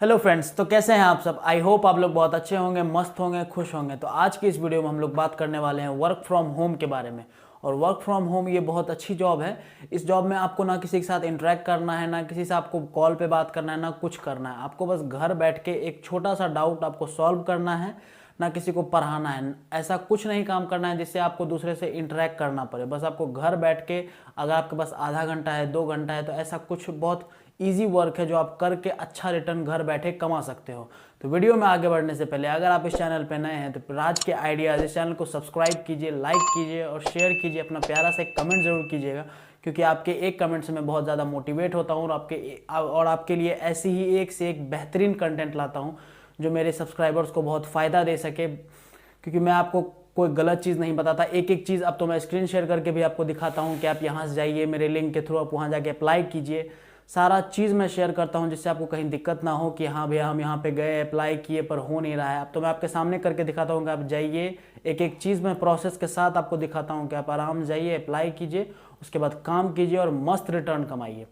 Hello friends, तो कैसे हैं आप सब। आई होप आप लोग बहुत अच्छे होंगे, मस्त होंगे, खुश होंगे। तो आज की इस वीडियो में हम लोग बात करने वाले हैं वर्क फ्रॉम होम के बारे में। और वर्क फ्रॉम होम ये बहुत अच्छी जॉब है। इस जॉब में आपको ना किसी के साथ इंटरेक्ट करना है, ना किसी से आपको कॉल पे बात करना है, ना कुछ करना है। आपको बस घर बैठ के एक छोटा सा डाउट आपको सॉल्व करना है, ना किसी को पढ़ाना है। ऐसा कुछ नहीं काम करना है जिससे आपको दूसरे से इंटरेक्ट करना पड़े। बस आपको घर बैठ के, अगर आपके पास आधा घंटा है, 2 घंटा है, तो ऐसा कुछ बहुत इजी वर्क है जो आप करके अच्छा रिटर्न घर बैठे कमा सकते हो। तो वीडियो में आगे बढ़ने से पहले अगर आप इस चैनल पर नए हैं तो राज के आइडियाज़ इस चैनल को सब्सक्राइब कीजिए, लाइक कीजिए और शेयर कीजिए। अपना प्यारा सा एक कमेंट जरूर कीजिएगा, क्योंकि आपके एक कमेंट से मैं बहुत ज़्यादा मोटिवेट होता हूँ और आपके लिए ऐसी ही एक से एक बेहतरीन कंटेंट लाता हूँ जो मेरे सब्सक्राइबर्स को बहुत फ़ायदा दे सके। क्योंकि मैं आपको कोई गलत चीज़ नहीं बताता, एक एक चीज़ अब तो मैं स्क्रीन शेयर करके भी आपको दिखाता हूँ कि आप यहाँ से जाइए, मेरे लिंक के थ्रू आप वहाँ जाके अप्लाई कीजिए। सारा चीज़ मैं शेयर करता हूँ जिससे आपको कहीं दिक्कत ना हो कि हाँ भैया हम यहाँ पे गए, अप्लाई किए पर हो नहीं रहा है। अब तो मैं आपके सामने करके दिखाता हूँ कि आप जाइए, एक एक चीज़ मैं प्रोसेस के साथ आपको दिखाता हूँ कि आप आराम से जाइए, अप्लाई कीजिए, उसके बाद काम कीजिए और मस्त रिटर्न कमाइए।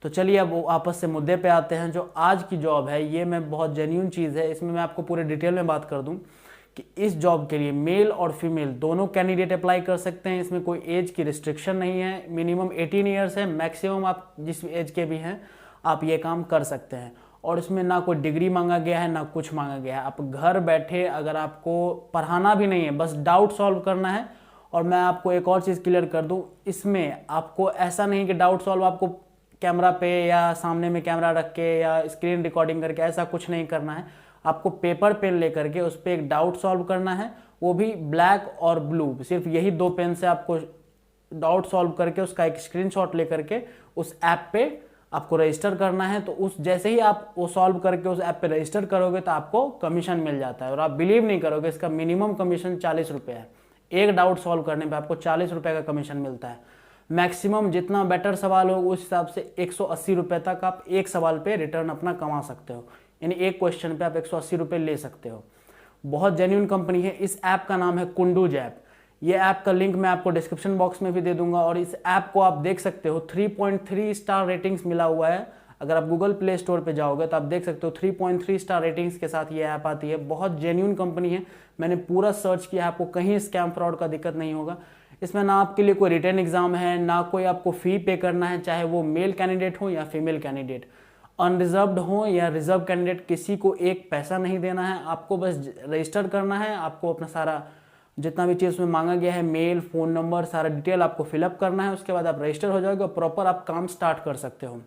तो चलिए अब वो आपस से मुद्दे पे आते हैं। जो आज की जॉब है ये मैं बहुत जेन्यून चीज़ है, इसमें मैं आपको पूरे डिटेल में बात कर दूं कि इस जॉब के लिए मेल और फीमेल दोनों कैंडिडेट अप्लाई कर सकते हैं। इसमें कोई एज की रिस्ट्रिक्शन नहीं है। मिनिमम 18 ईयर्स है, मैक्सिमम आप जिस एज के भी हैं आप ये काम कर सकते हैं। और इसमें ना कोई डिग्री मांगा गया है, ना कुछ मांगा गया है। आप घर बैठे, अगर आपको पढ़ाना भी नहीं है, बस डाउट सॉल्व करना है। और मैं आपको एक और चीज़ क्लियर कर दूं, इसमें आपको ऐसा नहीं कि डाउट सॉल्व आपको कैमरा पे या सामने में कैमरा रख के या स्क्रीन रिकॉर्डिंग करके ऐसा कुछ नहीं करना है। आपको पेपर पेन लेकर के उस पर एक डाउट सॉल्व करना है, वो भी ब्लैक और ब्लू। सिर्फ यही दो पेन से आपको डाउट सॉल्व करके उसका एक स्क्रीनशॉट लेकर के उस ऐप पे आपको रजिस्टर करना है। तो उस जैसे ही आप वो सॉल्व करके उस ऐप पे रजिस्टर करोगे तो आपको कमीशन मिल जाता है। और आप बिलीव नहीं करोगे, इसका मिनिमम कमीशन 40 रुपये है। एक डाउट सॉल्व करने पे आपको 40 रुपये का कमीशन मिलता है। मैक्सिमम जितना बेटर सवाल हो उस हिसाब से 180 रुपये तक आप एक सवाल पे रिटर्न अपना कमा सकते हो। यानी एक क्वेश्चन पे आप 180 रुपये ले सकते हो। बहुत जेन्युइन कंपनी है। इस ऐप का नाम है कुंडूज ऐप। ये ऐप का लिंक मैं आपको डिस्क्रिप्शन बॉक्स में भी दे दूंगा। और इस ऐप को आप देख सकते हो 3.3 स्टार रेटिंग्स मिला हुआ है। अगर आप गूगल प्ले स्टोर पे जाओगे तो आप देख सकते हो 3.3 स्टार रेटिंग्स के साथ ये ऐप आती है। बहुत जेन्युइन कंपनी है, मैंने पूरा सर्च किया, आपको कहीं स्कैम फ्रॉड का दिक्कत नहीं होगा। इसमें ना आपके लिए कोई रिटर्न एग्जाम है, ना कोई आपको फ़ी पे करना है, चाहे वो मेल कैंडिडेट हो या फीमेल कैंडिडेट, अनरिजर्व्ड हो या रिजर्व कैंडिडेट, किसी को एक पैसा नहीं देना है। आपको बस रजिस्टर करना है। आपको अपना सारा जितना भी चीज़ उसमें मांगा गया है, मेल, फ़ोन नंबर, सारा डिटेल आपको फिलअप करना है। उसके बाद आप रजिस्टर हो जाओगे और प्रॉपर आप काम स्टार्ट कर सकते हो।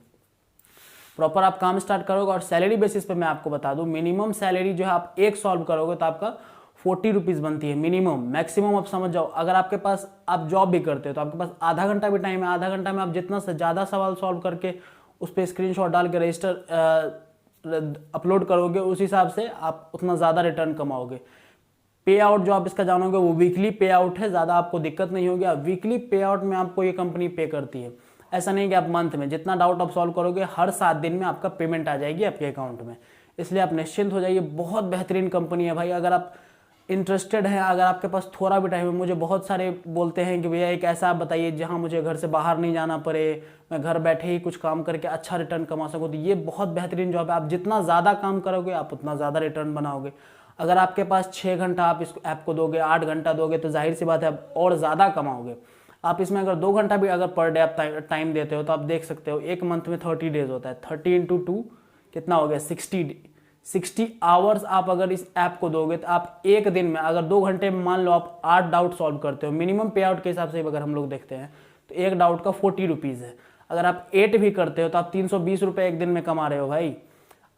प्रॉपर आप काम स्टार्ट करोगे और सैलरी बेसिस पे मैं आपको बता दूं, मिनिमम सैलरी जो है आप एक सॉल्व करोगे तो आपका 40 रुपीज़ बनती है मिनिमम। मैक्सिमम आप समझ जाओ, अगर आपके पास आप जॉब भी करते हो तो आपके पास आधा घंटा भी टाइम है। आधा घंटा में आप जितना से ज़्यादा सवाल सॉल्व करके उस पर स्क्रीनशॉट डाल के रजिस्टर अपलोड करोगे, उस हिसाब से आप उतना ज़्यादा रिटर्न कमाओगे। पे आउट जो आप इसका जानोगे वो वीकली पे आउट है, ज़्यादा आपको दिक्कत नहीं होगी। आप वीकली पे आउट में आपको ये कंपनी पे करती है। ऐसा नहीं कि आप मंथ में जितना डाउट आप सॉल्व करोगे हर 7 दिन में आपका पेमेंट आ जाएगी आपके अकाउंट में। इसलिए आप निश्चिंत हो जाइए। बहुत बेहतरीन कंपनी है भाई। अगर आप इंटरेस्टेड हैं, अगर आपके पास थोड़ा भी टाइम है, मुझे बहुत सारे बोलते हैं कि भैया एक ऐसा आप बताइए जहां मुझे घर से बाहर नहीं जाना पड़े, मैं घर बैठे ही कुछ काम करके अच्छा रिटर्न कमा सकूं, तो ये बहुत बेहतरीन जॉब है। आप जितना ज़्यादा काम करोगे आप उतना ज़्यादा रिटर्न बनाओगे। अगर आपके पास 6 घंटा आप इस ऐप को दोगे, 8 घंटा दोगे, तो जाहिर सी बात है आप और ज़्यादा कमाओगे। आप इसमें अगर 2 घंटा भी अगर पर डे आप टाइम देते हो तो आप देख सकते हो एक मंथ में 30 डेज होता है। 30 इंटू 2 कितना हो गया, 60 आवर्स आप अगर इस ऐप को दोगे तो आप एक दिन में अगर 2 घंटे में मान लो आप 8 डाउट सॉल्व करते हो, मिनिमम पे आउट के हिसाब से अगर हम लोग देखते हैं तो एक डाउट का 40 रुपीज़ है। अगर आप 8 भी करते हो तो आप 320 रुपये एक दिन में कमा रहे हो भाई।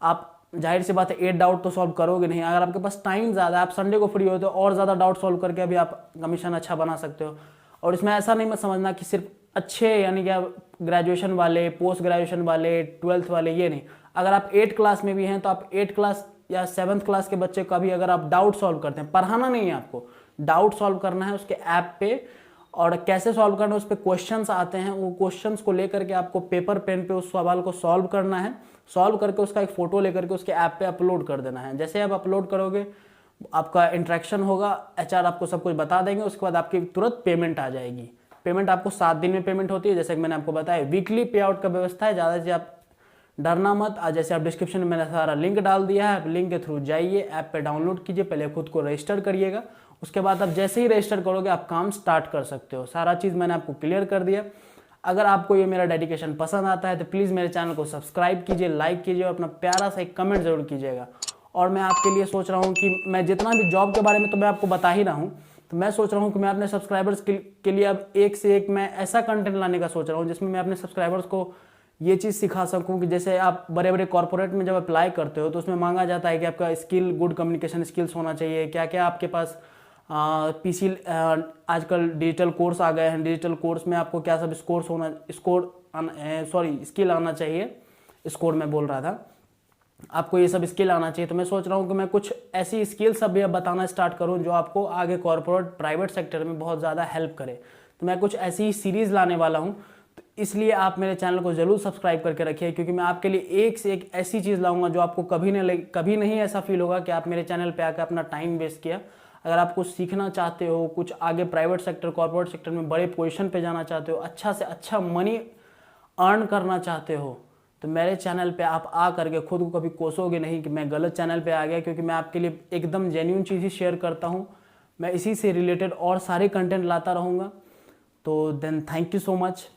आप जाहिर सी बात है 8 डाउट तो सॉल्व करोगे नहीं। अगर आपके पास टाइम ज़्यादा है, आप संडे को फ्री होते हो और ज़्यादा डाउट सॉल्व करके अभी आप कमीशन अच्छा बना सकते हो। और इसमें ऐसा नहीं मत समझना कि सिर्फ अच्छे यानी कि ग्रेजुएशन वाले, पोस्ट ग्रेजुएशन वाले, 12th वाले, ये नहीं। अगर आप 8 क्लास में भी हैं तो आप 8 क्लास या 7th क्लास के बच्चे का भी अगर आप डाउट सॉल्व करते हैं, पढ़ाना नहीं है आपको, डाउट सॉल्व करना है उसके ऐप पे। और कैसे सॉल्व करना है, उस पर क्वेश्चंस आते हैं, वो क्वेश्चंस को लेकर के आपको पेपर पेन पे उस सवाल को सॉल्व करना है। सॉल्व करके उसका एक फ़ोटो लेकर के उसके ऐप पे अपलोड कर देना है। जैसे आप अपलोड करोगे आपका इंटरेक्शन होगा, एचआर आपको सब कुछ बता देंगे। उसके बाद आपकी तुरंत पेमेंट आ जाएगी। पेमेंट आपको 7 दिन में पेमेंट होती है, जैसे कि मैंने आपको बताया। वीकली पे आउट का व्यवस्था है, ज़्यादा से आप डरना मत। आज जैसे आप डिस्क्रिप्शन में मैंने सारा लिंक डाल दिया है, आप लिंक के थ्रू जाइए, ऐप पे डाउनलोड कीजिए, पहले खुद को रजिस्टर करिएगा। उसके बाद आप जैसे ही रजिस्टर करोगे आप काम स्टार्ट कर सकते हो। सारा चीज़ मैंने आपको क्लियर कर दिया। अगर आपको ये मेरा डेडिकेशन पसंद आता है तो प्लीज़ मेरे चैनल को सब्सक्राइब कीजिए, लाइक कीजिए और अपना प्यारा सा एक कमेंट ज़रूर कीजिएगा। और मैं आपके लिए सोच रहा हूँ कि मैं जितना भी जॉब के बारे में तो मैं आपको बता ही रहा हूँ, तो मैं सोच रहा हूँ कि मैं अपने सब्सक्राइबर्स के लिए अब एक से एक मैं ऐसा कंटेंट लाने का सोच रहा हूँ जिसमें मैं अपने सब्सक्राइबर्स को ये चीज़ सिखा सकूँ कि जैसे आप बड़े बड़े कॉर्पोरेट में जब अप्लाई करते हो तो उसमें मांगा जाता है कि आपका स्किल, गुड कम्युनिकेशन स्किल्स होना चाहिए, क्या क्या आपके पास पीसी, आजकल डिजिटल कोर्स आ गए हैं, डिजिटल कोर्स में आपको क्या सब स्किल आना चाहिए, स्कोर में बोल रहा था, आपको ये सब स्किल आना चाहिए। तो मैं सोच रहा हूँ कि मैं कुछ ऐसी स्किल्स अभी अब बताना स्टार्ट करूँ जो आपको आगे कॉर्पोरेट प्राइवेट सेक्टर में बहुत ज़्यादा हेल्प करे। तो मैं कुछ ऐसी सीरीज़ लाने वाला हूँ, तो इसलिए आप मेरे चैनल को ज़रूर सब्सक्राइब करके रखिए, क्योंकि मैं आपके लिए एक से एक ऐसी चीज़ लाऊंगा जो आपको कभी नहीं ऐसा फील होगा कि आप मेरे चैनल पर आकर अपना टाइम वेस्ट किया। अगर आप कुछ सीखना चाहते हो, कुछ आगे प्राइवेट सेक्टर, कॉर्पोरेट सेक्टर में बड़े पोजीशन पे जाना चाहते हो, अच्छा से अच्छा मनी अर्न करना चाहते हो, तो मेरे चैनल पे आप आ करके खुद को कभी कोसोगे नहीं कि मैं गलत चैनल पे आ गया, क्योंकि मैं आपके लिए एकदम जेन्युइन चीज़ ही शेयर करता हूँ। मैं इसी से रिलेटेड और सारे कंटेंट लाता रहूँगा। तो then thank you so much.